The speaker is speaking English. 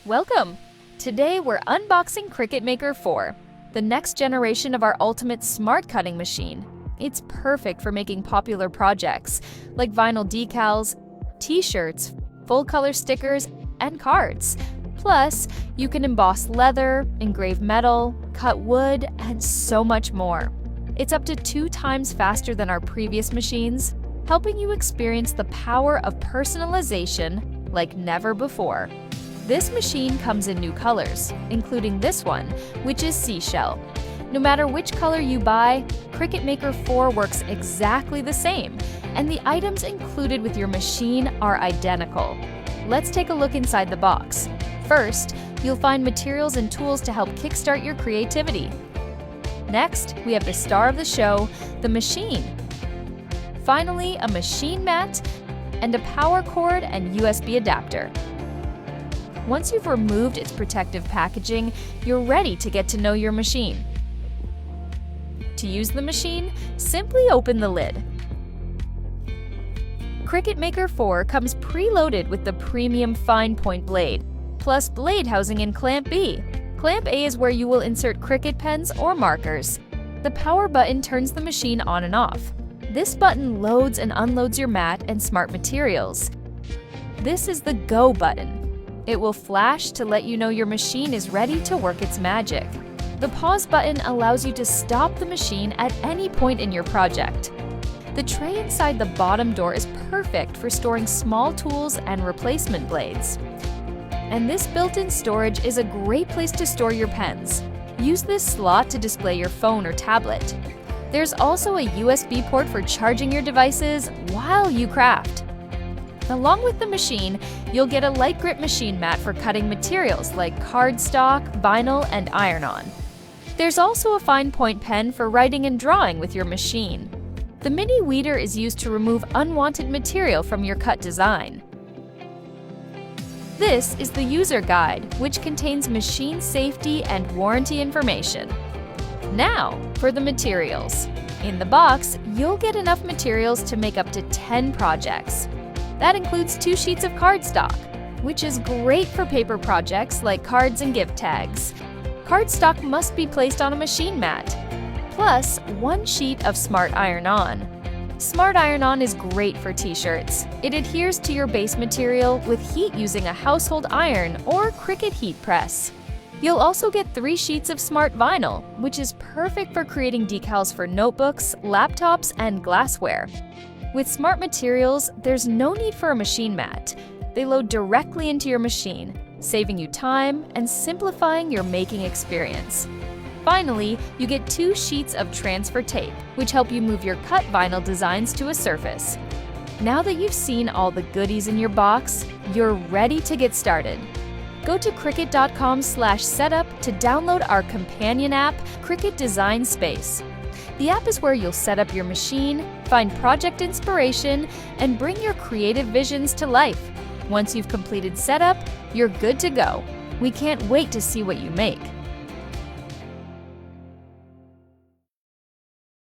Welcome! Today we're unboxing Cricut Maker 4, the next generation of our ultimate smart cutting machine. It's perfect for making popular projects like vinyl decals, t-shirts, full-color stickers, and cards. Plus, you can emboss leather, engrave metal, cut wood, and so much more. It's up to 2 times faster than our previous machines, helping you experience the power of personalization like never before. This machine comes in new colors, including this one, which is seashell. No matter which color you buy, Cricut Maker 4 works exactly the same, and the items included with your machine are identical. Let's take a look inside the box. First, you'll find materials and tools to help kickstart your creativity. Next, we have the star of the show, the machine. Finally, a machine mat and a power cord and USB adapter. Once you've removed its protective packaging, you're ready to get to know your machine. To use the machine, simply open the lid. Cricut Maker 4 comes preloaded with the premium fine point blade, plus blade housing in Clamp B. Clamp A is where you will insert Cricut pens or markers. The power button turns the machine on and off. This button loads and unloads your mat and smart materials. This is the Go button. It will flash to let you know your machine is ready to work its magic. The Pause button allows you to stop the machine at any point in your project. The tray inside the bottom door is perfect for storing small tools and replacement blades. And this built-in storage is a great place to store your pens. Use this slot to display your phone or tablet. There's also a USB port for charging your devices while you craft. Along with the machine, you'll get a light grip machine mat for cutting materials like cardstock, vinyl, and iron-on. There's also a fine point pen for writing and drawing with your machine. The mini weeder is used to remove unwanted material from your cut design. This is the user guide, which contains machine safety and warranty information. Now, for the materials. In the box, you'll get enough materials to make up to 10 projects. That includes 2 sheets of cardstock, which is great for paper projects like cards and gift tags. Cardstock must be placed on a machine mat. Plus, 1 sheet of Smart Iron-On. Smart Iron-On is great for t-shirts. It adheres to your base material with heat using a household iron or Cricut heat press. You'll also get 3 sheets of Smart Vinyl, which is perfect for creating decals for notebooks, laptops, and glassware. With smart materials, there's no need for a machine mat. They load directly into your machine, saving you time and simplifying your making experience. Finally, you get 2 sheets of transfer tape, which help you move your cut vinyl designs to a surface. Now that you've seen all the goodies in your box, you're ready to get started. Go to Cricut.com/setup to download our companion app, Cricut Design Space. The app is where you'll set up your machine, find project inspiration, and bring your creative visions to life. Once you've completed setup, you're good to go. We can't wait to see what you make.